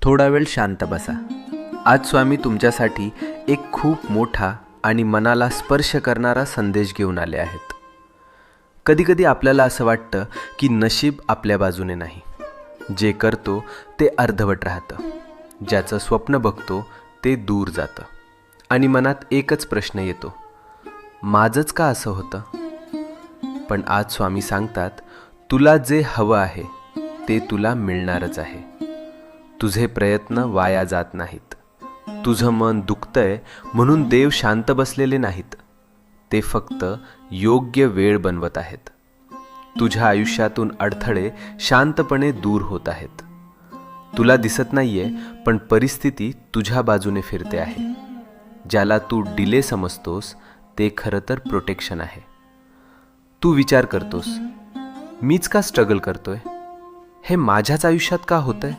थोडा वेळ शांत बसा. आज स्वामी तुमच्यासाठी एक खूप मोठा आणि मनाला स्पर्श करणारा संदेश घेऊन आले आहेत. कधीकधी आपल्याला असं वाटतं की नशीब आपल्या बाजूने नाही. जे करतो ते अर्धवट राहतं, ज्याचं स्वप्न बघतो ते दूर जातं आणि मनात एकच प्रश्न येतो, माझंच का असं होतं? पण आज स्वामी सांगतात, तुला जे हवं आहे ते तुला मिळणारच आहे. तुझे प्रयत्न वाया जात नाहीत. तुझं मन दुखतंय म्हणून देव शांत बसलेले नाहीत. ते फक्त योग्य वेळ बनवत आहेत. तुझ्या आयुष्यातून अडथळे शांतपणे दूर होत आहेत. तुला दिसत नाहीये, पण परिस्थिती तुझ्या बाजूने फिरते आहे. ज्याला तू डिले समजतोस ते खरं तर प्रोटेक्शन आहे. तू विचार करतोस, मीच का स्ट्रगल करतोय? हे माझ्याच आयुष्यात का होतंय?